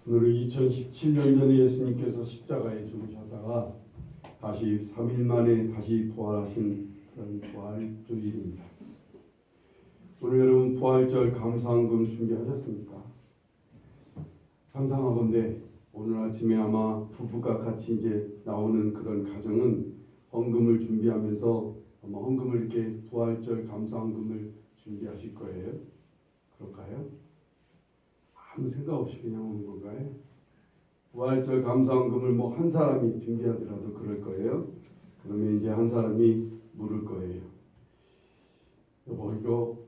오늘은 2017년 전에 예수님께서 십자가에 죽으셨다가 다시 3일 만에 다시 부활하신 그런 부활주일입니다. 오늘 여러분 부활절 감사헌금 준비하셨습니까? 상상하건대 오늘 아침에 아마 부부가 같이 이제 나오는 그런 가정은 헌금을 준비하면서 아마 헌금을 이렇게 부활절 감사헌금을 준비하실 거예요. 그럴까요? 아무 생각 없이 그냥 오는 건가요? 부활절 감사헌금을 뭐 한 사람이 준비하더라도 그럴 거예요. 그러면 이제 한 사람이 물을 거예요. 여보, 이거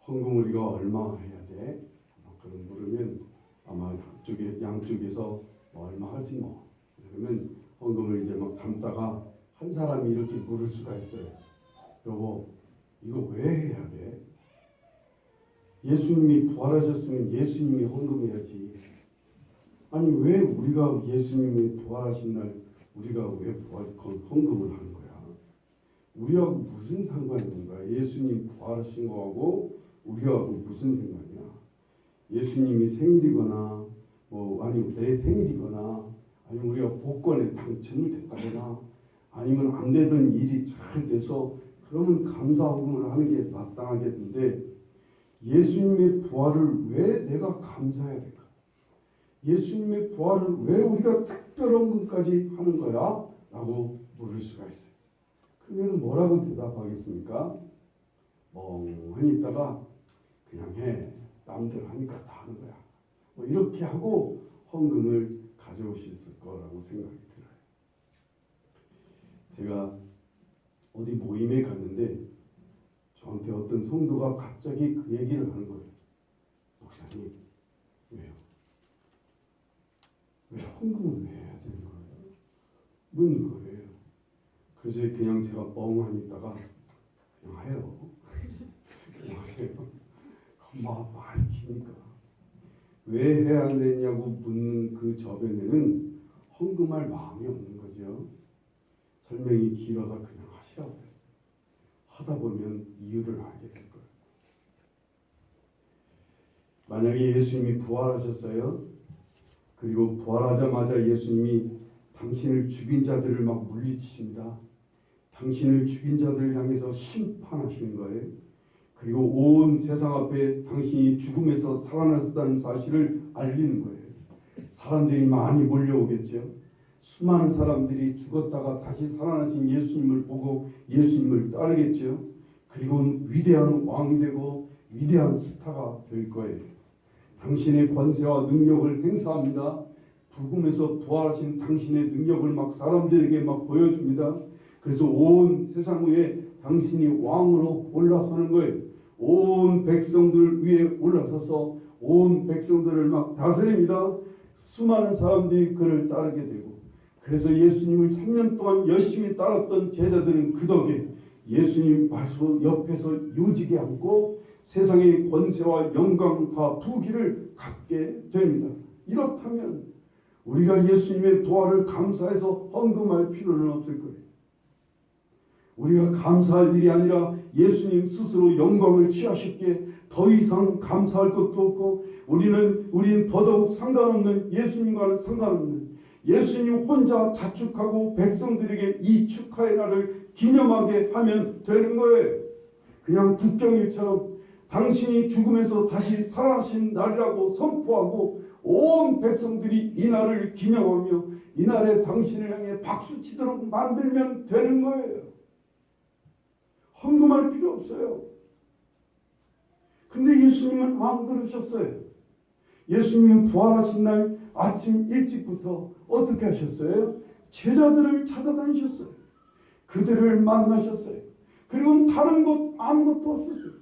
헌금 우리가 얼마 해야 돼? 그럼 물으면 아마 양쪽에서 뭐 얼마 하지 뭐. 그러면 헌금을 이제 막 담다가 한 사람이 이렇게 물을 수가 있어요. 여보, 이거 왜 해야 돼? 예수님이 부활하셨으면 예수님이 헌금해야지. 아니 왜 우리가 예수님이 부활하신 날 우리가 왜 헌금을 하는 거야? 우리하고 무슨 상관이 있는 거야? 예수님 부활하신 거하고 우리하고 무슨 상관이야? 예수님이 생일이거나 아니면 내 생일이거나 아니면 우리가 복권에 당첨이 됐다거나 아니면 안 되던 일이 잘 돼서 그러면 감사헌금을 하는 게 마땅하겠는데 예수님의 부활을 왜 내가 감사해야 될까? 예수님의 부활을 왜 우리가 특별헌금까지 하는 거야? 라고 물을 수가 있어요. 그러면 뭐라고 대답하겠습니까? 멍하니 있다가 그냥 해. 남들 하니까 다 하는 거야. 이렇게 하고 헌금을 가져오실 거라고 생각이 들어요. 제가 어디 모임에 갔는데 저한테 어떤 성도가 갑자기 그 얘기를 하는 거예요. 목사님, 왜요? 왜 헌금을 왜 해야 되는 거예요? 묻는 거예요. 그래서 그냥 제가 멍하니 있다가 그냥 해요. 그냥 하세요. 말이 기니까. 왜 해야 되냐고 묻는 그 저변에는 헌금할 마음이 없는 거죠. 설명이 길어서 그냥 하시라고 했어요. 하다 보면 이유를 알게 될 거예요. 만약에 예수님이 부활하셨어요. 그리고 부활하자마자 예수님이 당신을 죽인 자들을 막 물리치십니다. 당신을 죽인 자들을 향해서 심판하시는 거예요. 그리고 온 세상 앞에 당신이 죽음에서 살아났다는 사실을 알리는 거예요. 사람들이 많이 몰려오겠죠. 수많은 사람들이 죽었다가 다시 살아나신 예수님을 보고 예수님을 따르겠죠. 그리고 위대한 왕이 되고 위대한 스타가 될 거예요. 당신의 권세와 능력을 행사합니다. 죽음에서 부활하신 당신의 능력을 막 사람들에게 막 보여줍니다. 그래서 온 세상 위에 당신이 왕으로 올라서는 거예요. 온 백성들 위에 올라서서 온 백성들을 막 다스립니다. 수많은 사람들이 그를 따르게 되고 그래서 예수님을 3년 동안 열심히 따랐던 제자들은 그 덕에 예수님 바로 옆에서 요지게 앉고 세상의 권세와 영광과 부귀를 갖게 됩니다. 이렇다면 우리가 예수님의 부활을 감사해서 헌금할 필요는 없을 거예요. 우리가 감사할 일이 아니라 예수님 스스로 영광을 취하셨기에 더 이상 감사할 것도 없고 우리는 더더욱 상관없는 예수님과는 상관없는 예수님 혼자 자축하고 백성들에게 이 축하의 날을 기념하게 하면 되는 거예요. 그냥 국경일처럼 당신이 죽음에서 다시 살아나신 날이라고 선포하고 온 백성들이 이 날을 기념하며 이 날에 당신을 향해 박수치도록 만들면 되는 거예요. 헌금할 필요 없어요. 근데 예수님은 안 그러셨어요. 예수님은 부활하신 날 아침 일찍부터 어떻게 하셨어요? 제자들을 찾아다니셨어요. 그들을 만나셨어요. 그리고 다른 것 아무것도 없었어요.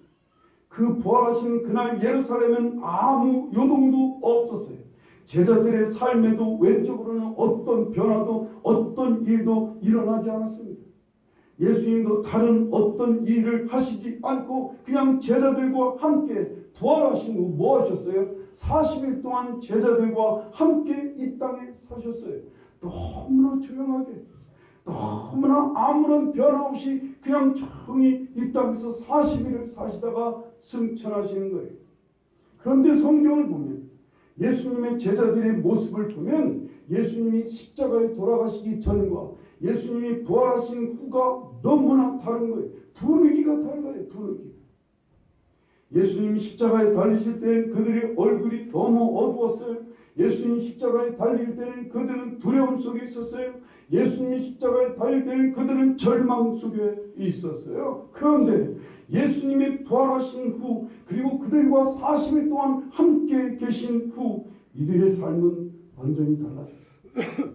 그 부활하신 그날 예루살렘은 아무 요동도 없었어요. 제자들의 삶에도 왼쪽으로는 어떤 변화도 어떤 일도 일어나지 않았습니다. 예수님도 다른 어떤 일을 하시지 않고 그냥 제자들과 함께 부활하신 후 뭐 하셨어요? 40일 동안 제자들과 함께 이 땅에 사셨어요. 너무나 조용하게 너무나 아무런 변화 없이 그냥 조용히 이 땅에서 40일을 사시다가 승천하시는 거예요. 그런데 성경을 보면 예수님의 제자들의 모습을 보면 예수님이 십자가에 돌아가시기 전과 예수님이 부활하신 후가 너무나 다른 거예요. 분위기가 달라요. 분위기가. 예수님이 십자가에 달리실 때는 그들의 얼굴이 너무 어두웠어요. 예수님이 십자가에 달릴 때는 그들은 두려움 속에 있었어요. 예수님이 십자가에 달릴 때는 그들은 절망 속에 있었어요. 그런데 예수님이 부활하신 후 그리고 그들과 40일 동안 함께 계신 후 이들의 삶은 완전히 달라졌어요.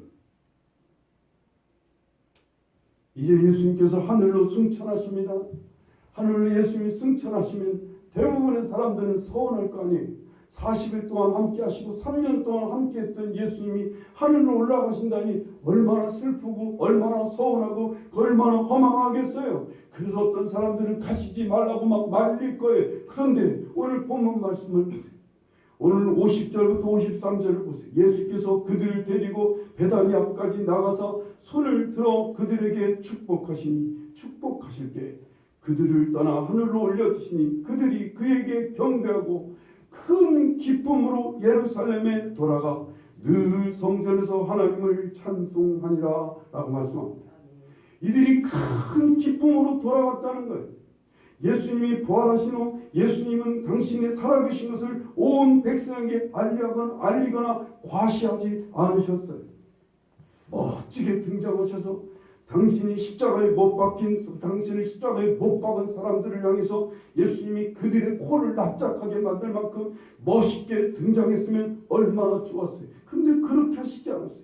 이제 예수님께서 하늘로 승천하십니다. 하늘로 예수님이 승천하시면 대부분의 사람들은 서운할 거 아니에요. 40일 동안 함께 하시고 3년 동안 함께 했던 예수님이 하늘로 올라가신다니 얼마나 슬프고 얼마나 서운하고 얼마나 허망하겠어요. 그래서 어떤 사람들은 가시지 말라고 막 말릴 거예요. 그런데 오늘 본문 말씀을 보세요. 오늘 50절부터 53절을 보세요. 예수께서 그들을 데리고 베다니 앞까지 나가서 손을 들어 그들에게 축복하시니 축복하실 때 그들을 떠나 하늘로 올려주시니 그들이 그에게 경배하고 큰 기쁨으로 예루살렘에 돌아가 늘 성전에서 하나님을 찬송하니라 라고 말씀합니다. 이들이 큰 기쁨으로 돌아갔다는 거예요. 예수님이 부활하신 후 예수님은 당신이 살아계신 것을 온 백성에게 알리거나 과시하지 않으셨어요. 멋지게 등장하셔서 당신을 십자가에 못 박은 사람들을 향해서 예수님이 그들의 코를 납작하게 만들 만큼 멋있게 등장했으면 얼마나 좋았어요. 그런데 그렇게 하시지 않았어요.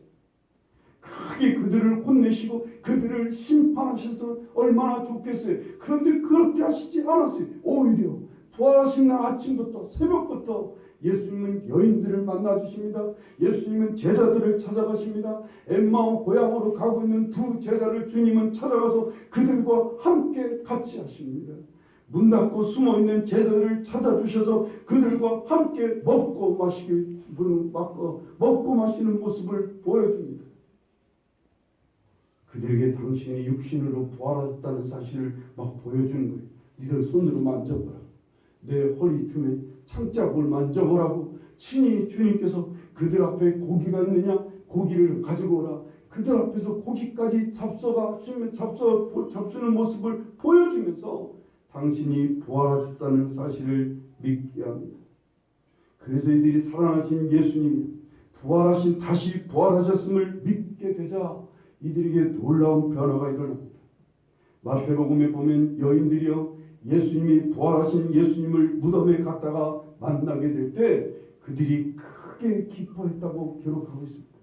크게 그들을 혼내시고 그들을 심판하셔서 얼마나 좋겠어요. 그런데 그렇게 하시지 않았어요. 오히려 부활하신 날 아침부터 새벽부터 예수님은 여인들을 만나 주십니다. 예수님은 제자들을 찾아가십니다. 엠마오 고향으로 가고 있는 두 제자를 주님은 찾아가서 그들과 함께 같이 하십니다. 문 닫고 숨어있는 제자들을 찾아주셔서 그들과 함께 먹고 마시는 모습을 보여줍니다. 그들에게 당신이 육신으로 부활하셨다는 사실을 막 보여주는 거예요. 니들 손으로 만져보라. 내 허리 춤에 창자국을 만져보라고 친히 주님께서 그들 앞에 고기가 있느냐 고기를 가지고 오라. 그들 앞에서 고기까지 잡수는 모습을 보여주면서 당신이 부활하셨다는 사실을 믿게 합니다. 그래서 이들이 살아나신 예수님이 다시 부활하셨음을 믿게 되자 이들에게 놀라운 변화가 일어납니다. 마태복음에 보면 여인들이요 예수님이 부활하신 예수님을 무덤에 갔다가 만나게 될 때 그들이 크게 기뻐했다고 기록하고 있습니다.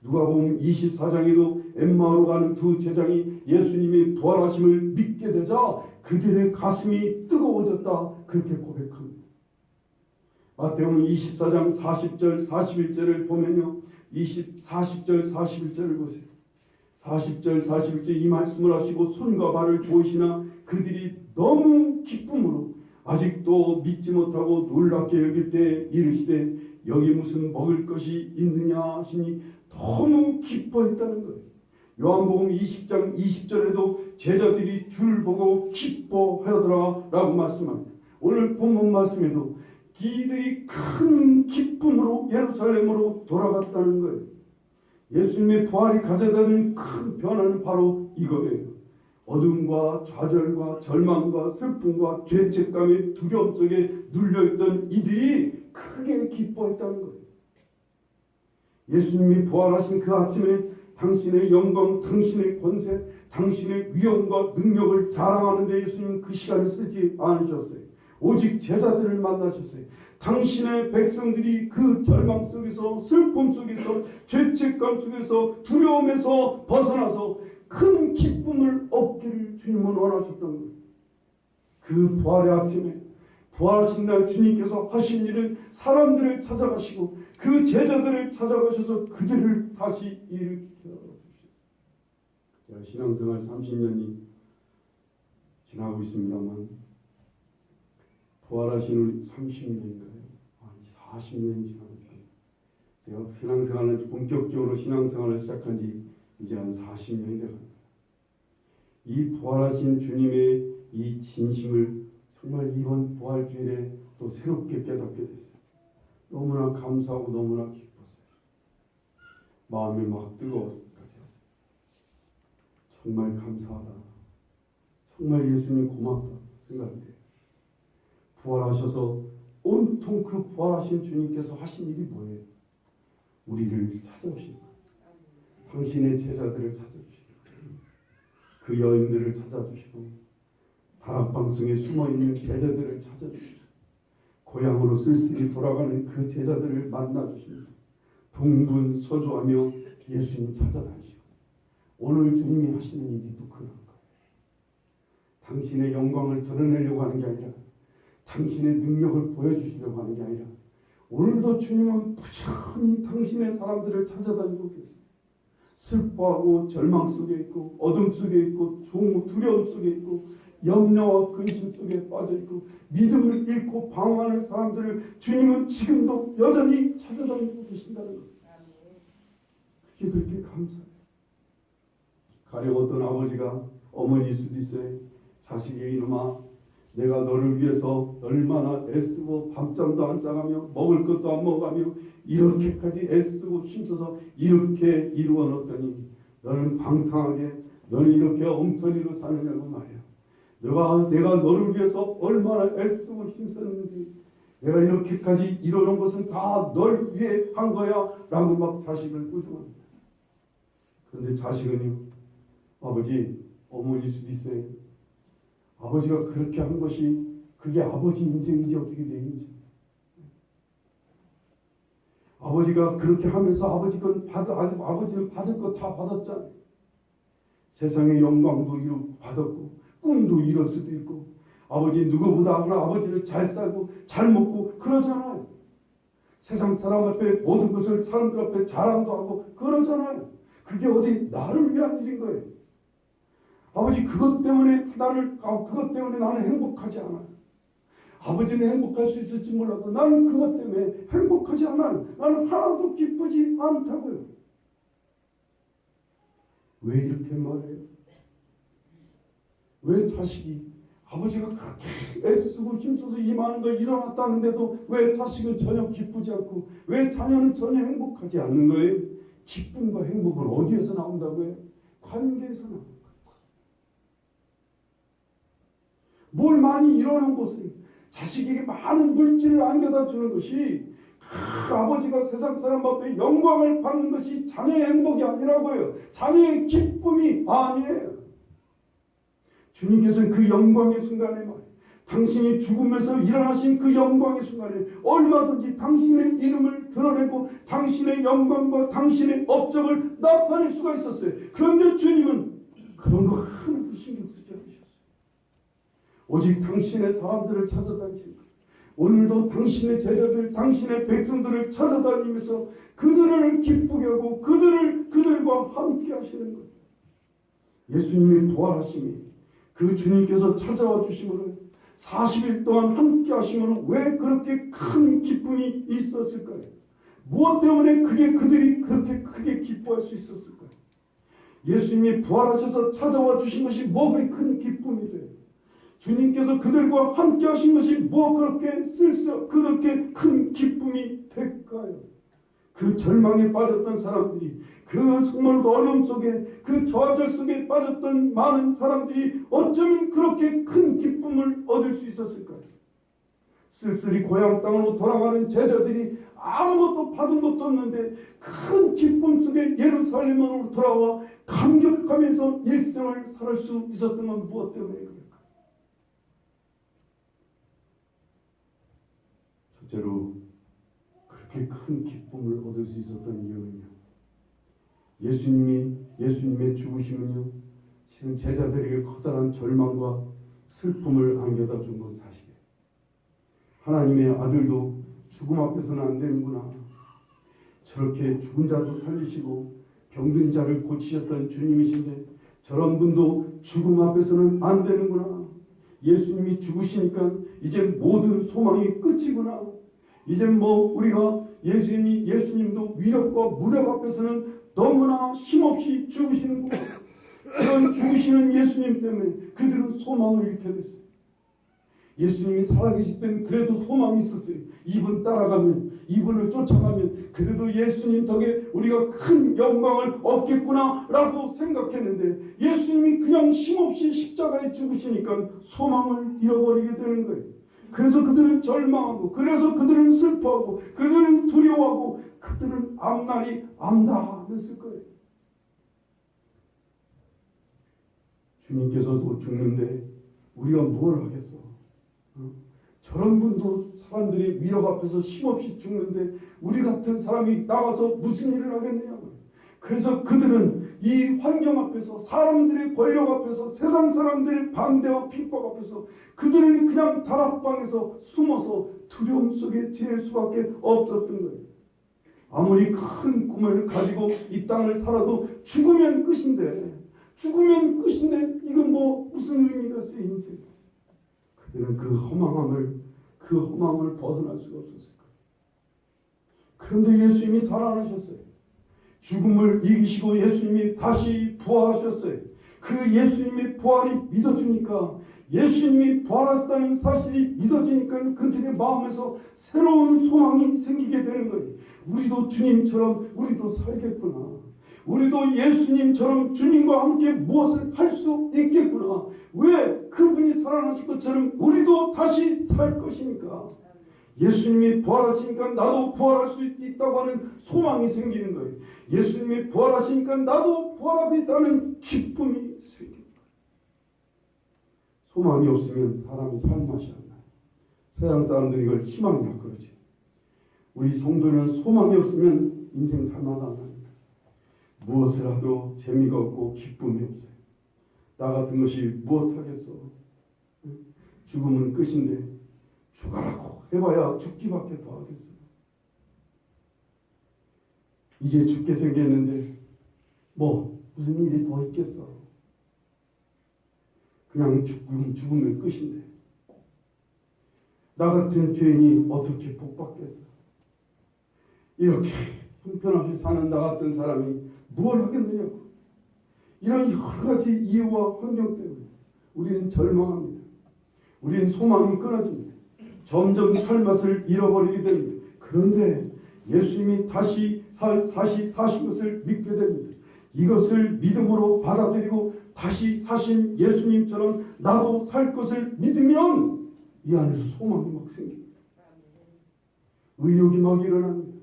누가복음 24장에도 엠마오로 가는 두 제자가 예수님이 부활하심을 믿게 되자 그들의 가슴이 뜨거워졌다 그렇게 고백합니다. 마태복음 24장 40절 41절을 보면요 40절 41절을 보세요. 40절 41절 이 말씀을 하시고 손과 발을 조이시나 그들이 너무 기쁨으로 아직도 믿지 못하고 놀랍게 여길 때 이르시되 여기 무슨 먹을 것이 있느냐 하시니 너무 기뻐했다는 거예요. 요한복음 20장 20절에도 제자들이 주를 보고 기뻐하더라 라고 말씀합니다. 오늘 본문 말씀에도 이들이 큰 기쁨으로 예루살렘으로 돌아갔다는 거예요. 예수님의 부활이 가져다는 큰 변화는 바로 이거예요. 어둠과 좌절과 절망과 슬픔과 죄책감의 두려움 속에 눌려있던 이들이 크게 기뻐했다는 거예요. 예수님이 부활하신 그 아침에 당신의 영광, 당신의 권세, 당신의 위엄과 능력을 자랑하는 데 예수님은 그 시간을 쓰지 않으셨어요. 오직 제자들을 만나셨어요. 당신의 백성들이 그 절망 속에서 슬픔 속에서 죄책감 속에서 두려움에서 벗어나서 큰 기쁨을 얻기를 주님은 원하셨던 거예요. 그 부활의 아침에 부활하신 날 주님께서 하신 일은 사람들을 찾아가시고 그 제자들을 찾아가셔서 그들을 다시 일으켜 주셨어요. 신앙생활 30년이 지나고 있습니다만 부활하신 우리 30년인가요? 40년이 지나니까 제가 신앙생활을 본격적으로 신앙생활을 시작한 지 이제 한 40년이 되갑니다. 이 부활하신 주님의 이 진심을 정말 이번 부활주일에 또 새롭게 깨닫게 됐어요. 너무나 감사하고 너무나 기뻤어요. 마음이 막 뜨거워까지 했어요. 정말 감사하다. 정말 예수님 고맙다 생각돼요. 부활하셔서 온통 그 부활하신 주님께서 하신 일이 뭐예요? 우리를 찾아오신 거예요. 당신의 제자들을 찾아주시고 그 여인들을 찾아주시고 다락방송에 숨어있는 제자들을 찾아주시고 고향으로 쓸쓸히 돌아가는 그 제자들을 만나주시면서 동분서주하며 예수님 찾아다니시고 오늘 주님이 하시는 일이 또 그런 거예요. 당신의 영광을 드러내려고 하는 게 아니라 당신의 능력을 보여주시려고 하는 게 아니라 오늘도 주님은 부지런히 당신의 사람들을 찾아다니고 계세요. 슬퍼하고 절망 속에 있고 어둠 속에 있고 두려움 속에 있고 염려와 근심 속에 빠져있고 믿음을 잃고 방황하는 사람들을 주님은 지금도 여전히 찾아다니고 계신다는 거예요. 그게 그렇게 감사해요. 가령 어떤 아버지가 어머니일 수도 있어요. 자식의 이놈아, 내가 너를 위해서 얼마나 애쓰고 밤잠도 안 자가며 먹을 것도 안 먹어가며 이렇게까지 애쓰고 힘써서 이렇게 이루어 놓더니 너는 방탕하게 너는 이렇게 엉터리로 사느냐고 말이야. 내가 너를 위해서 얼마나 애쓰고 힘썼는지 내가 이렇게까지 이루어놓은 것은 다 널 위해 한 거야 라고 막 자식을 꾸중합니다. 그런데 자식은요, 아버지, 어머니일 수도 있어요. 아버지가 그렇게 한 것이 그게 아버지 인생인지 어떻게 되는지, 아버지가 그렇게 하면서 아버지는 받을 거 다 받았잖아요. 세상의 영광도 받았고 꿈도 이룰 수도 있고 아버지 누구보다 아버지를 잘 살고 잘 먹고 그러잖아요. 세상 사람 앞에 모든 것을 사람들 앞에 자랑도 하고 그러잖아요. 그게 어디 나를 위한 일인 거예요. 아버지 그것 때문에 나는 행복하지 않아요. 아버지는 행복할 수 있을지 몰라도 나는 그것 때문에 행복하지 않아요. 나는 하나도 기쁘지 않다고요. 왜 이렇게 말해요? 왜 자식이 아버지가 그렇게 애쓰고 힘써서 이 많은 걸 일어났다는데도 왜 자식은 전혀 기쁘지 않고 왜 자녀는 전혀 행복하지 않는 거예요? 기쁨과 행복은 어디에서 나온다고요? 관계에서 나옵니다. 뭘 많이 이뤄놓은 것을 자식에게 많은 물질을 안겨다 주는 것이 아버지가 세상 사람 앞에 영광을 받는 것이 자녀의 행복이 아니라고요. 자녀의 기쁨이 아니에요. 주님께서는 그 영광의 순간에 말이에요. 당신이 죽음에서 일어나신 그 영광의 순간에 얼마든지 당신의 이름을 드러내고 당신의 영광과 당신의 업적을 나타낼 수가 있었어요. 그런데 주님은 그런 거 하나도 신경 쓰지 않으셨어요. 오직 당신의 사람들을 찾아다니신 거예요. 오늘도 당신의 제자들, 당신의 백성들을 찾아다니면서 그들을 기쁘게 하고 그들과 함께 하시는 거예요. 예수님의 부활하심이 그 주님께서 찾아와 주심으로 40일 동안 함께 하심으로 왜 그렇게 큰 기쁨이 있었을까요? 무엇 때문에 그들이 그렇게 크게 기뻐할 수 있었을까요? 예수님이 부활하셔서 찾아와 주신 것이 뭐 그리 큰 기쁨이 돼요? 주님께서 그들과 함께 하신 것이 뭐 그렇게 큰 기쁨이 될까요? 그 절망에 빠졌던 사람들이, 그 정말 어려움 속에, 그 저하절 속에 빠졌던 많은 사람들이 어쩌면 그렇게 큰 기쁨을 얻을 수 있었을까요? 쓸쓸히 고향 땅으로 돌아가는 제자들이 아무것도 받은 것도 없는데 큰 기쁨 속에 예루살렘으로 돌아와 감격하면서 일생을 살 수 있었던 건 무엇 때문에 그럴까요? 첫째로 그렇게 큰 기쁨을 얻을 수 있었던 이유는요, 예수님의 죽으심은요, 지금 제자들에게 커다란 절망과 슬픔을 안겨다 준 건 사실이에요. 하나님의 아들도 죽음 앞에서는 안 되는구나. 저렇게 죽은 자도 살리시고 병든 자를 고치셨던 주님이신데 저런 분도 죽음 앞에서는 안 되는구나. 예수님이 죽으시니까 이제 모든 소망이 끝이구나. 이제 우리가 예수님도 위력과 무력 앞에서는 너무나 힘없이 죽으시는구나. 그런 죽으시는 예수님 때문에 그들은 소망을 잃게 됐어요. 예수님이 살아계실 때는 그래도 소망이 있었어요. 이분 따라가면, 이분을 쫓아가면 그래도 예수님 덕에 우리가 큰 영광을 얻겠구나 라고 생각했는데, 예수님이 그냥 힘없이 십자가에 죽으시니까 소망을 잃어버리게 되는 거예요. 그래서 그들은 절망하고, 그래서 그들은 슬퍼하고, 그들은 두려워하고, 그들은 앞날이 암담했을 거예요. 주님께서도 죽는데 우리가 뭘 하겠어? 저런 분도 사람들이 위력 앞에서 힘없이 죽는데 우리 같은 사람이 나가서 무슨 일을 하겠느냐고요. 그래서 그들은 이 환경 앞에서, 사람들의 권력 앞에서, 세상 사람들의 반대와 핍박 앞에서 그들은 그냥 다락방에서 숨어서 두려움 속에 지낼 수밖에 없었던 거예요. 아무리 큰 꿈을 가지고 이 땅을 살아도 죽으면 끝인데, 이건 뭐 무슨 의미가 있어요, 인생? 그들은 그 허망을 벗어날 수가 없었을 거예요. 그런데 예수님이 살아나셨어요. 죽음을 이기시고 예수님이 다시 부활하셨어요. 그 예수님의 부활이 믿어지니까, 예수님이 부활하셨다는 사실이 믿어지니까 그들의 마음에서 새로운 소망이 생기게 되는 거예요. 우리도 주님처럼 우리도 살겠구나. 우리도 예수님처럼 주님과 함께 무엇을 할 수 있겠구나. 왜? 그분이 살아나신 것처럼 우리도 다시 살 것이니까. 예수님이 부활하시니까 나도 부활할 수 있다고 하는 소망이 생기는 거예요. 예수님이 부활하시니까 나도 부활하고 있다는 기쁨이 생깁니다. 소망이 없으면 사람이 살 맛이 안 나요. 세상 사람들이 이걸 희망이라 그러지. 우리 성도는 소망이 없으면 인생 살만하다 안 합니다. 무엇을 하도 재미가 없고 기쁨이 없어요. 나 같은 것이 무엇하겠어. 죽음은 끝인데 죽어라고 해봐야 죽기밖에 더 하겠어. 이제 죽게 생겼는데 뭐 무슨 일이 더 있겠어. 그냥 죽으면 끝인데 나 같은 죄인이 어떻게 복받겠어. 이렇게 형편없이 사는 나 같은 사람이 뭘 하겠느냐고. 이런 여러 가지 이유와 환경 때문에 우리는 절망합니다. 우리는 소망이 끊어집니다. 점점 살맛을 잃어버리게 됩니다. 그런데 예수님이 다시 사신 것을 믿게 됩니다. 이것을 믿음으로 받아들이고 다시 사신 예수님처럼 나도 살 것을 믿으면 이 안에서 소망이 막 생깁니다. 의욕이 막 일어납니다.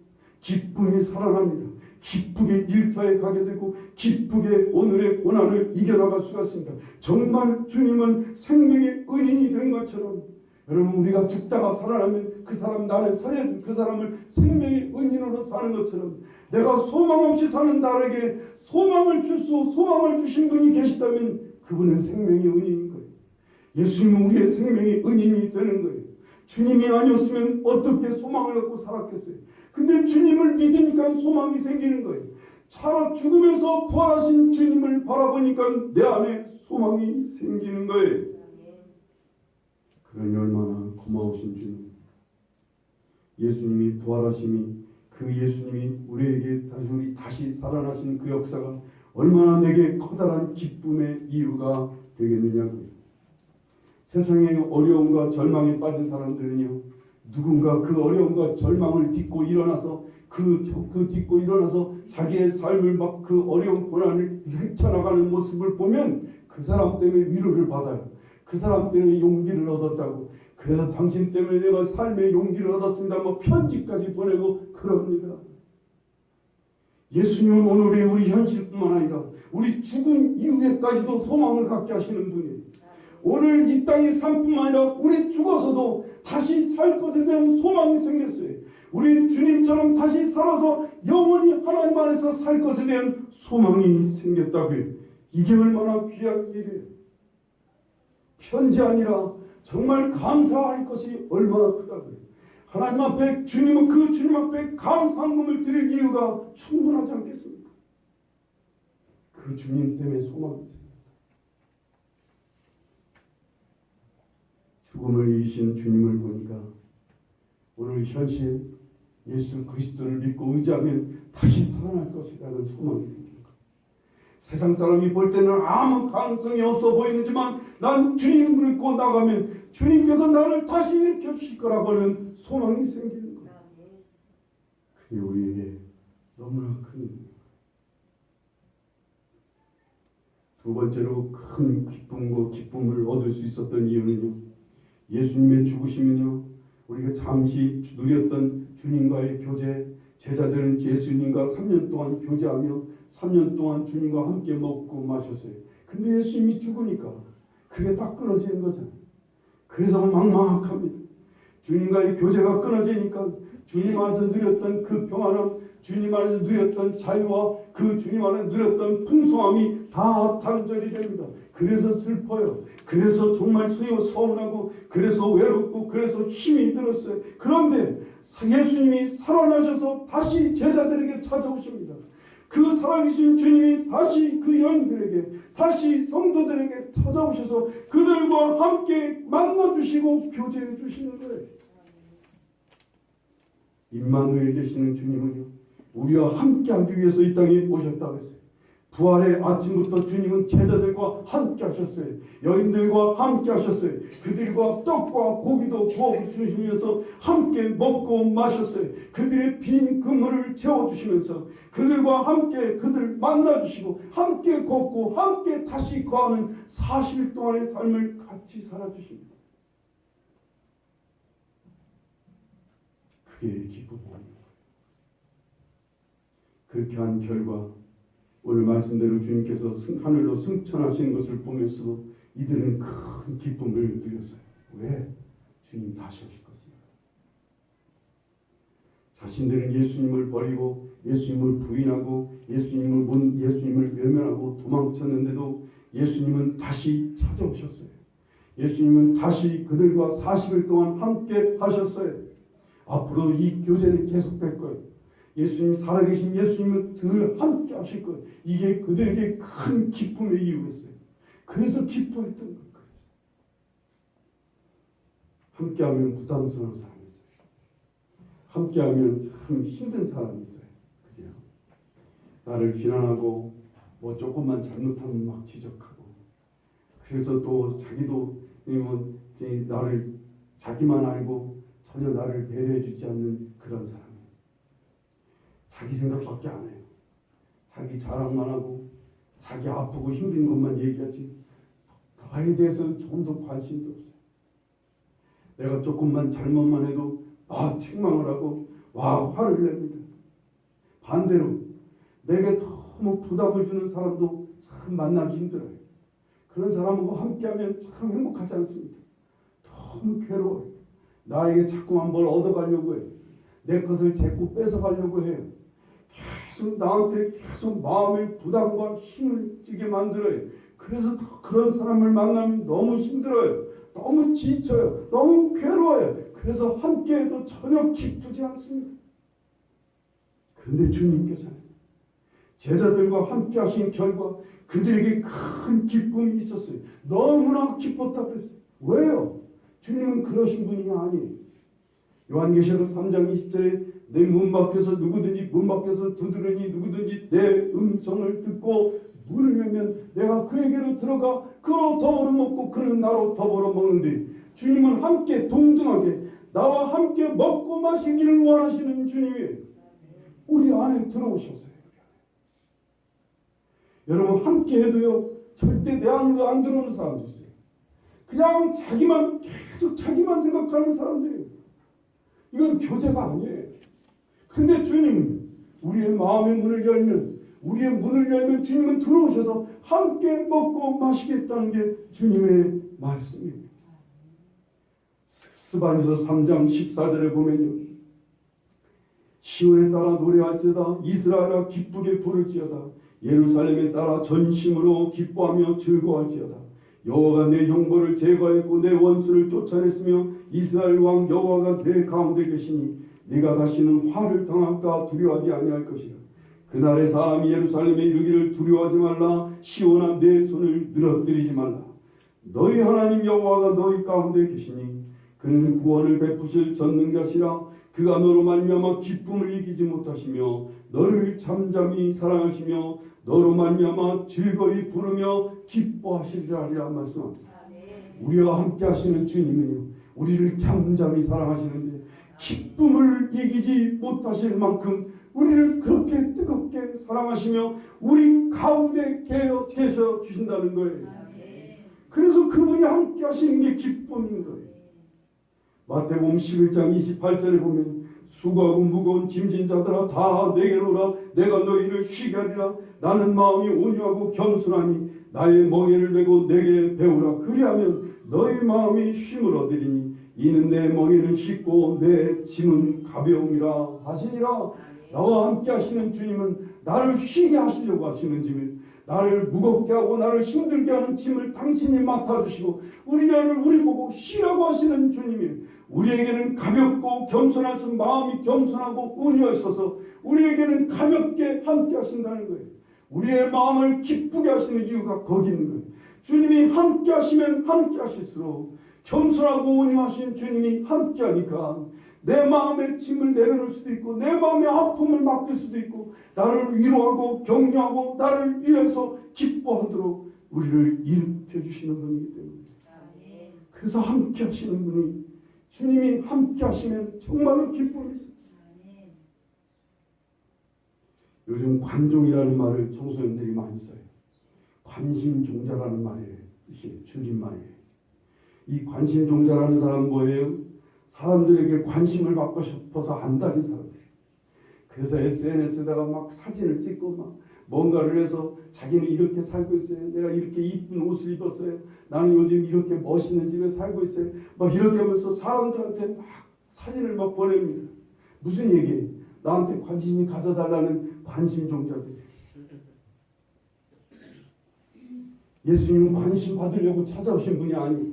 기쁨이 살아납니다. 기쁘게 일터에 가게 되고 기쁘게 오늘의 고난을 이겨나갈 수가 있습니다. 정말 주님은 생명의 은인이 된 것처럼, 여러분 우리가 죽다가 살아나면 그 사람, 나를 살려준 그 사람을 생명의 은인으로 사는 것처럼, 내가 소망 없이 사는 나에게 소망을 주신 분이 계시다면 그분은 생명의 은인인 거예요. 예수님은 우리의 생명의 은인이 되는 거예요. 주님이 아니었으면 어떻게 소망을 갖고 살았겠어요. 근데 주님을 믿으니까 소망이 생기는 거예요. 차라 죽음에서 부활하신 주님을 바라보니까 내 안에 소망이 생기는 거예요. 그러니 얼마나 고마우신 주님. 예수님이 부활하심이, 그 예수님이 우리에게 다시 살아나신 그 역사가 얼마나 내게 커다란 기쁨의 이유가 되겠느냐고요. 세상의 어려움과 절망에 빠진 사람들은요, 누군가 그 어려움과 절망을 딛고 일어나서 딛고 일어나서 자기의 삶을 막 그 어려운 고난을 헤쳐나가는 모습을 보면 그 사람 때문에 위로를 받아요. 그 사람 때문에 용기를 얻었다고. 그래서 당신 때문에 내가 삶의 용기를 얻었습니다. 뭐 편지까지 보내고 그럽니다. 예수님은 오늘의 우리 현실뿐만 아니라 우리 죽음 이후에까지도 소망을 갖게 하시는 분이에요. 오늘 이 땅의 삶뿐만 아니라 우리 죽어서도 다시 살 것에 대한 소망이 생겼어요. 우리 주님처럼 다시 살아서 영원히 하나님 안에서 살 것에 대한 소망이 생겼다고요. 이게 얼마나 귀한 일이에요. 편지 아니라 정말 감사할 것이 얼마나 크다고요. 하나님 앞에 주님 앞에 감사함을 드릴 이유가 충분하지 않겠습니까? 그 주님 때문에 소망이 있습니다. 죽음을 이기신 주님을 보니까 오늘 현실 예수 그리스도를 믿고 의지하면 다시 살아날 것이라는 소망이 생깁니다. 세상 사람이 볼 때는 아무 가능성이 없어 보이지만 난 주님을 믿고 나가면 주님께서 나를 다시 일으켜 주실 거라고는 소망이 생기는 거예요. 그게 우리에게 너무나 큰 일이에요. 두 번째로 큰 기쁨을 얻을 수 있었던 이유는요, 예수님의 죽으심은요, 우리가 잠시 누렸던 주님과의 교제, 제자들은 예수님과 3년 동안 교제하며 3년 동안 주님과 함께 먹고 마셨어요. 근데 예수님이 죽으니까 그게 딱 끊어지는 거잖아요. 그래서 막막합니다. 주님과의 교제가 끊어지니까 주님 안에서 누렸던 그 평안함, 주님 안에서 누렸던 자유와 그 주님 안에서 누렸던 풍성함이 다 단절이 됩니다. 그래서 슬퍼요. 그래서 정말 서운하고, 그래서 외롭고, 그래서 힘이 들었어요. 그런데 예수님이 살아나셔서 다시 제자들에게 찾아오십니다. 그 살아계신 주님이 다시 그 여인들에게, 다시 성도들에게 찾아오셔서 그들과 함께 만나주시고 교제해 주시는 거예요. 임마누엘 되시는 주님은요, 우리와 함께하기 위해서 이 땅에 오셨다고 했어요. 부활의 아침부터 주님은 제자들과 함께 하셨어요. 여인들과 함께 하셨어요. 그들과 떡과 고기도 구워 주시면서 함께 먹고 마셨어요. 그들의 빈 그물을 채워주시면서 그들과 함께 그들 만나주시고 함께 걷고 함께 다시 거하는 40일 동안의 삶을 같이 살아주십니다. 그게 기쁨입니다. 그렇게 한 결과 오늘 말씀대로 주님께서 하늘로 승천하시는 것을 보면서 이들은 큰 기쁨을 누렸어요. 왜? 주님 다시 오실 것입니다. 자신들은 예수님을 버리고 예수님을 부인하고 예수님을 외면하고 도망쳤는데도 예수님은 다시 찾아오셨어요. 예수님은 다시 그들과 40일 동안 함께 하셨어요. 앞으로 이 교제는 계속될 거예요. 예수님, 살아계신 예수님은 늘 함께 하실 거예요. 이게 그들에게 큰 기쁨의 이유였어요. 그래서 기뻐했던 거예요. 함께하면 부담스러운 사람이 있어요. 함께하면 참 힘든 사람이 있어요. 그죠? 나를 비난하고 뭐 조금만 잘못하면 막 지적하고, 그래서 또 자기도 나를 자기만 알고 전혀 나를 배려해주지 않는 그런 사람. 자기 생각밖에 안 해요. 자기 자랑만 하고 자기 아프고 힘든 것만 얘기하지 나에 대해서는 조금도 관심도 없어요. 내가 조금만 잘못만 해도 책망을 하고 화를 냅니다. 반대로 내게 너무 부담을 주는 사람도 참 만나기 힘들어요. 그런 사람하고 함께하면 참 행복하지 않습니다. 너무 괴로워요. 나에게 자꾸만 뭘 얻어가려고 해요. 내 것을 자꾸 뺏어가려고 해요. 계속 나한테 계속 마음의 부담과 힘을 찌게 만들어요. 그래서 그런 사람을 만나면 너무 힘들어요. 너무 지쳐요. 너무 괴로워요. 그래서 함께해도 전혀 기쁘지 않습니다. 그런데 주님께서는 제자들과 함께 하신 결과 그들에게 큰 기쁨이 있었어요. 너무나 기뻤다고 그랬어요. 왜요? 주님은 그러신 분이 아니에요. 요한계시록 3장 20절에 내 문 밖에서 두드리니 누구든지 내 음성을 듣고 문을 열면 내가 그에게로 들어가 그로 더불어 먹고 그는 나로 더불어 먹는데, 주님은 함께 동등하게 나와 함께 먹고 마시기를 원하시는 주님이에요. 우리 안에 들어오셨어요. 여러분, 함께 해도요 절대 내 안으로 안 들어오는 사람도 있어요. 그냥 계속 자기만 생각하는 사람들이에요. 이건 교제가 아니에요. 근데 주님은 우리의 마음의 문을 열면 주님은 들어오셔서 함께 먹고 마시겠다는 게 주님의 말씀입니다. 스바냐서 3장 14절에 보면요, 시온에 따라 노래할지어다, 이스라엘아 기쁘게 부를지어다, 예루살렘에 따라 전심으로 기뻐하며 즐거워할지어다. 여호와가 내 형벌을 제거했고 내 원수를 쫓아냈으며 이스라엘 왕 여호와가 내 가운데 계시니 네가 다시는 화를 당할까 두려워하지 아니할 것이라. 그날의 사람이 예루살렘에 이르기를 두려워하지 말라. 시온아 내 손을 늘어뜨리지 말라. 너희 하나님 여호와가 너희 가운데 계시니 그는 구원을 베푸실 전능자시라. 그가 너로 말미암아 기쁨을 이기지 못하시며 너를 잠잠히 사랑하시며 너로 말미암아 즐거이 부르며 기뻐하시리라 하리라 말씀합니다. 우리와 함께 하시는 주님은요, 우리를 잠잠히 사랑하시는데 기쁨을 이기지 못하실 만큼 우리를 그렇게 뜨겁게 사랑하시며 우리 가운데 계셔 주신다는 거예요. 그래서 그분이 함께 하시는 게 기쁨인 거예요. 마태복음 11장 28절에 보면 수고하고 무거운 짐진 자들아 다 내게로 오라. 내가 너희를 쉬게 하리라. 나는 마음이 온유하고 겸손하니 나의 멍에를 메고 내게 배우라. 그리하면 너희 마음이 쉼을 얻으리니 이는 내 멍에는 쉽고 내 짐은 가벼움이라 하시니라. 나와 함께 하시는 주님은 나를 쉬게 하시려고 하시는 짐을, 나를 무겁게 하고 나를 힘들게 하는 짐을 당신이 맡아주시고 우리 보고 쉬라고 하시는 주님이 우리에게는 가볍고 겸손하신 마음이 겸손하고 온유해 있어서 우리에게는 가볍게 함께 하신다는 거예요. 우리의 마음을 기쁘게 하시는 이유가 거기 있는 거예요. 주님이 함께 하시면 함께 하실수록 겸손하고 온유하신 주님이 함께 하니까 내 마음의 짐을 내려놓을 수도 있고 내 마음의 아픔을 맡길 수도 있고 나를 위로하고 격려하고 나를 위해서 기뻐하도록 우리를 일으켜 주시는 분이기 때문에 그래서 함께 하시는 분이 주님이 함께 하시면 정말로 기쁨이 있습니다. 요즘 관종이라는 말을 청소년들이 많이 써요. 관심종자라는 말이에요. 뜻이 줄임말이에요. 이 관심종자라는 사람은 뭐예요? 사람들에게 관심을 받고 싶어서 안다는 사람들. 그래서 SNS에다가 막 사진을 찍고 막 뭔가를 해서 자기는 이렇게 살고 있어요. 내가 이렇게 이쁜 옷을 입었어요. 나는 요즘 이렇게 멋있는 집에 살고 있어요. 막 이렇게 하면서 사람들한테 막 사진을 막 보냅니다. 무슨 얘기예요? 나한테 관심이 가져달라는 관심종자들. 예수님은 관심 받으려고 찾아오신 분이 아니에요.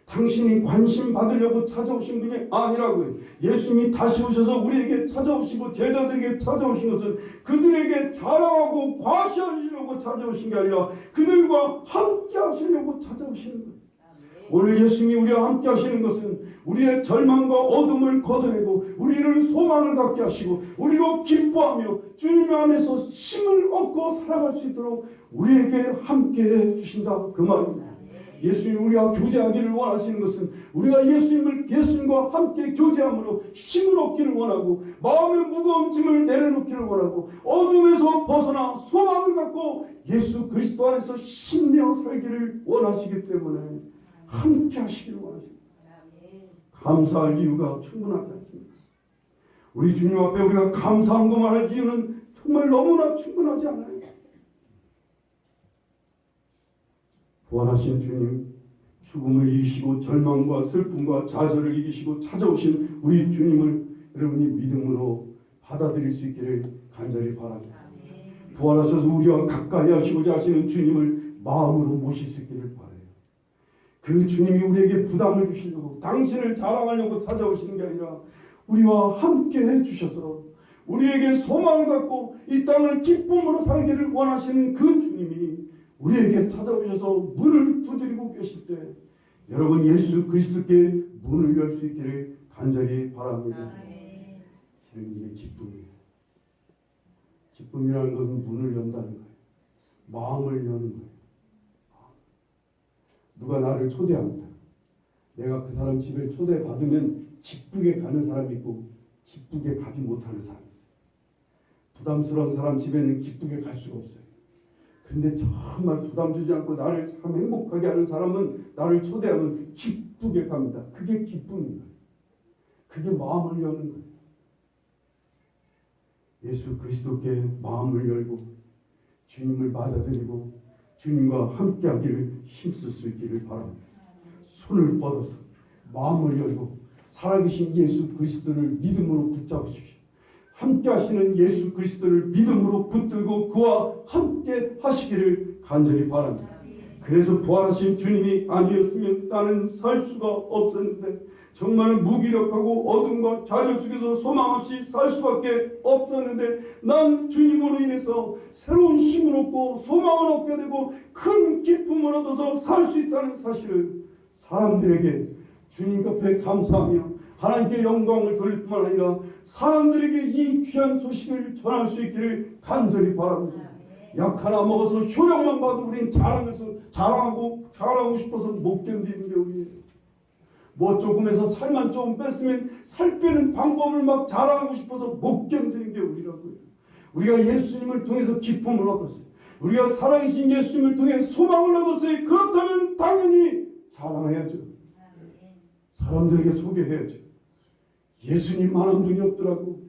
당신이 관심 받으려고 찾아오신 분이 아니라고요. 예수님이 다시 오셔서 우리에게 찾아오시고 제자들에게 찾아오신 것은 그들에게 자랑하고 과시하시려고 찾아오신 게 아니라 그들과 함께 하시려고 찾아오시는 거예요. 오늘 예수님이 우리와 함께 하시는 것은 우리의 절망과 어둠을 걷어내고 우리를 소망을 갖게 하시고 우리로 기뻐하며 주님 안에서 힘을 얻고 살아갈 수 있도록 우리에게 함께 해주신다 그 말입니다. 예수님이 우리와 교제하기를 원하시는 것은 우리가 예수님과 함께 교제함으로 힘을 얻기를 원하고 마음의 무거운 짐을 내려놓기를 원하고 어둠에서 벗어나 소망을 갖고 예수 그리스도 안에서 힘내어 살기를 원하시기 때문에 함께 하시기를 원하십니다. 감사할 이유가 충분하지 않습니다. 우리 주님 앞에 우리가 감사한 것만 할 이유는 정말 너무나 충분하지 않아요. 부활하신 주님, 죽음을 이기시고 절망과 슬픔과 좌절을 이기시고 찾아오신 우리 주님을 여러분이 믿음으로 받아들일 수 있기를 간절히 바랍니다. 부활하셔서 우리와 가까이 하시고자 하시는 주님을 마음으로 모실 수 있기를 바라요. 그 주님이 우리에게 부담을 주시려고 당신을 자랑하려고 찾아오시는 게 아니라 우리와 함께 해주셔서 우리에게 소망을 갖고 이 땅을 기쁨으로 살기를 원하시는 그 주님이 우리에게 찾아오셔서 문을 두드리고 계실 때 여러분 예수 그리스도께 문을 열 수 있기를 간절히 바랍니다. 실은 이게 기쁨이에요. 기쁨이라는 것은 문을 연다는 거예요. 마음을 여는 거예요. 누가 나를 초대합니다. 내가 그 사람 집에 초대받으면 기쁘게 가는 사람이 있고 기쁘게 가지 못하는 사람이 있어요. 부담스러운 사람 집에는 기쁘게 갈 수가 없어요. 근데 정말 부담 주지 않고 나를 참 행복하게 하는 사람은 나를 초대하면 기쁘게 갑니다. 그게 기쁨입니다. 그게 마음을 여는 거예요. 예수 그리스도께 마음을 열고 주님을 맞아들이고 주님과 함께하기를 힘쓸 수 있기를 바랍니다. 손을 뻗어서 마음을 열고 살아계신 예수 그리스도를 믿음으로 붙잡으십시오. 함께 하시는 예수 그리스도를 믿음으로 붙들고 그와 함께 하시기를 간절히 바랍니다. 그래서 부활하신 주님이 아니었으면 나는 살 수가 없었는데 정말 무기력하고 어둠과 좌절 속에서 소망 없이 살 수밖에 없었는데 난 주님으로 인해서 새로운 힘을 얻고 소망을 얻게 되고 큰 기쁨을 얻어서 살 수 있다는 사실을 사람들에게 주님 앞에 감사하며 하나님께 영광을 돌릴 뿐만 아니라 사람들에게 이 귀한 소식을 전할 수 있기를 간절히 바랍니다. 약 하나 먹어서 효력만 봐도 우린 자랑하고 싶어서 못 견디는 게 우리예요. 뭐 조금해서 살만 좀 뺐으면 살 빼는 방법을 막 자랑하고 싶어서 못 견디는 게 우리라고요. 우리가 예수님을 통해서 기쁨을 얻었어요. 우리가 살아계신 예수님을 통해 소망을 얻었어요. 그렇다면 당연히 자랑해야죠. 사람들에게 소개해야죠. 예수님만한 분이 없더라고.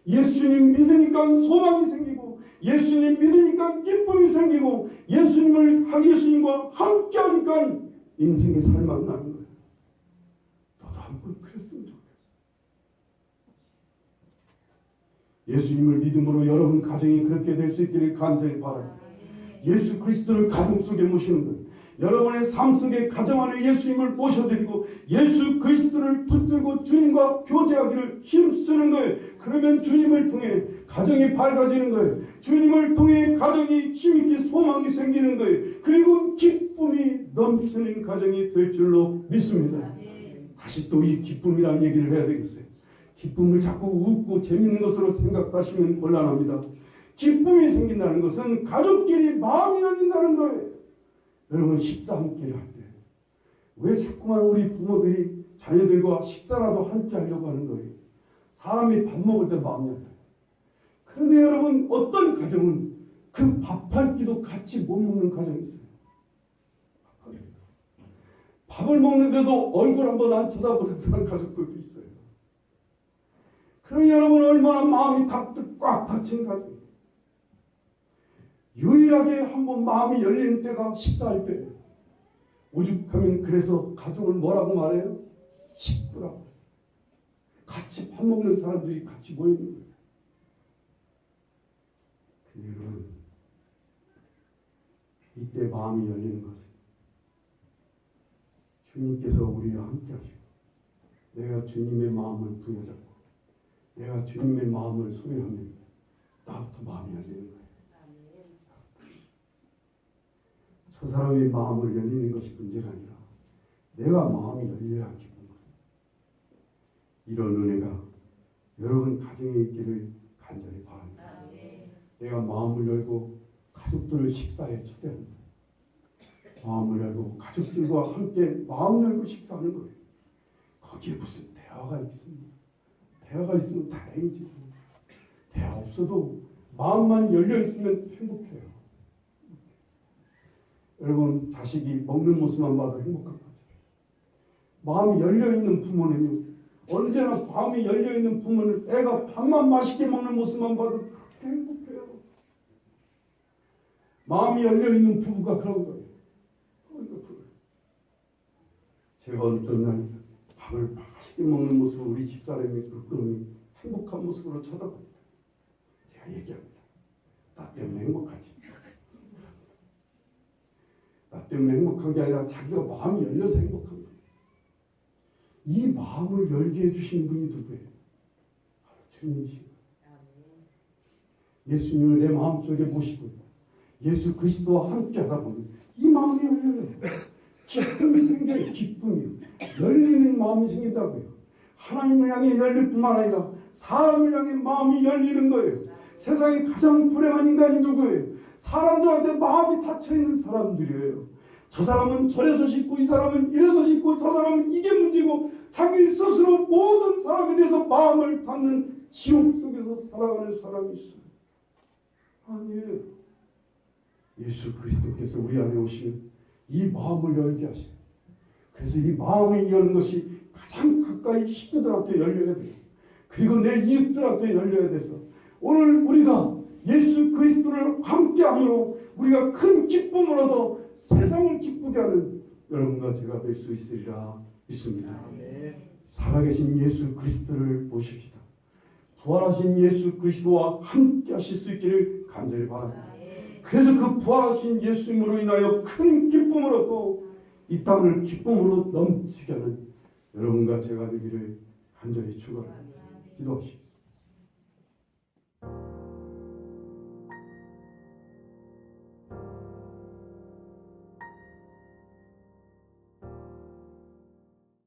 예수님 믿으니까 소망이 생기고, 예수님 믿으니까 기쁨이 생기고, 예수님과 함께 하니까 인생의 살만 나는 거예요. 너도 한번 그랬으면 좋겠어. 예수님을 믿음으로 여러분 가정이 그렇게 될 수 있기를 간절히 바랍니다. 예수 그리스도를 가정 속에 모시는 것, 여러분의 삶 속에 가정 안에 예수님을 모셔드리고 예수 그리스도를 붙들고 주님과 교제하기를 힘쓰는 거예요. 그러면 주님을 통해 가정이 밝아지는 거예요. 주님을 통해 가정이 힘있게 소망이 생기는 거예요. 그리고 기쁨이 넘치는 가정이 될 줄로 믿습니다. 다시 또 이 기쁨이라는 얘기를 해야 되겠어요. 기쁨을 자꾸 웃고 재밌는 것으로 생각하시면 곤란합니다. 기쁨이 생긴다는 것은 가족끼리 마음이 열린다는 거예요. 여러분 식사 함께 할 때 왜 자꾸만 우리 부모들이 자녀들과 식사라도 함께 하려고 하는 거예요. 사람이 밥 먹을 때 마음이 열려요. 그런데 여러분 어떤 가정은 그 밥 한 끼도 같이 못 먹는 가정이 있어요. 밥을 먹는데도 얼굴 한번 안 쳐다보는 사람 가족들도 있어요. 그럼 여러분 얼마나 마음이 꽉 닫힌 가정이에요. 유일하게 한번 마음이 열리는 때가 식사할 때예요. 오죽하면 그래서 가족을 뭐라고 말해요? 식구라고. 같이 밥 먹는 사람들이 같이 모이는 거예요. 근데 여러분 이때 마음이 열리는 것은 주님께서 우리와 함께 하시고 내가 주님의 마음을 부여잡고 내가 주님의 마음을 소유하면 나부터 마음이 열리는 거예요. 저 사람의 마음을 열리는 것이 문제가 아니라 내가 마음이 열려야 기쁜 거예요. 이런 은혜가 여러분 가정에 있기를 간절히 바랍니다. 내가 마음을 열고 가족들을 식사에 초대합니다. 마음을 열고 가족들과 함께 마음 열고 식사하는 거예요. 거기에 무슨 대화가 있습니까? 대화가 있으면 다행이지. 대화 없어도 마음만 열려 있으면 행복해요. 여러분 자식이 먹는 모습만 봐도 행복한 거죠. 마음이 열려있는 부모는요. 언제나 마음이 열려있는 부모는 애가 밥만 맛있게 먹는 모습만 봐도 그렇게 행복해요. 마음이 열려있는 부부가 그런 거예요. 제가 어떤 날 밥을 맛있게 먹는 모습을 우리 집사람이 부끄러움이 행복한 모습으로 쳐다봅니다. 제가 얘기합니다. 나 때문에 행복하지. 나 때문에 행복한 게 아니라 자기가 마음이 열려서 행복한 거예요. 이 마음을 열게 해주신 분이 누구예요? 바로 주님이신 거예요. 예수님을 내 마음속에 모시고 예수 그리스도와 함께 하다 보면 이 마음이 열려요. 기쁨이 생겨요. 기쁨이. 열리는 마음이 생긴다고요. 하나님을 향해 열릴 뿐만 아니라 사람을 향해 마음이 열리는 거예요. 세상에 가장 불행한 인간이 누구예요? 사람들한테 마음이 닫혀있는 사람들이에요. 저 사람은 저래서 싶고 이 사람은 이래서 싶고 저 사람은 이게 문제고 자기 스스로 모든 사람에 대해서 마음을 닫는 지옥 속에서 살아가는 사람이 있어요. 아니에요. 예수 그리스도께서 우리 안에 오시면 이 마음을 열게 하세요. 그래서 이 마음이 여는 것이 가장 가까이 식구들한테 열려야 돼요. 그리고 내 이웃들한테 열려야 돼서 오늘 우리가 예수 그리스도를 함께함으로 우리가 큰 기쁨을 얻어 세상을 기쁘게 하는 여러분과 제가 될 수 있으리라 믿습니다. 살아계신 예수 그리스도를 모십시다. 부활하신 예수 그리스도와 함께 하실 수 있기를 간절히 바랍니다. 그래서 그 부활하신 예수님으로 인하여 큰 기쁨을 얻고 이 땅을 기쁨으로 넘치게 하는 여러분과 제가 되기를 간절히 축원합니다. 기도하시겠습니다.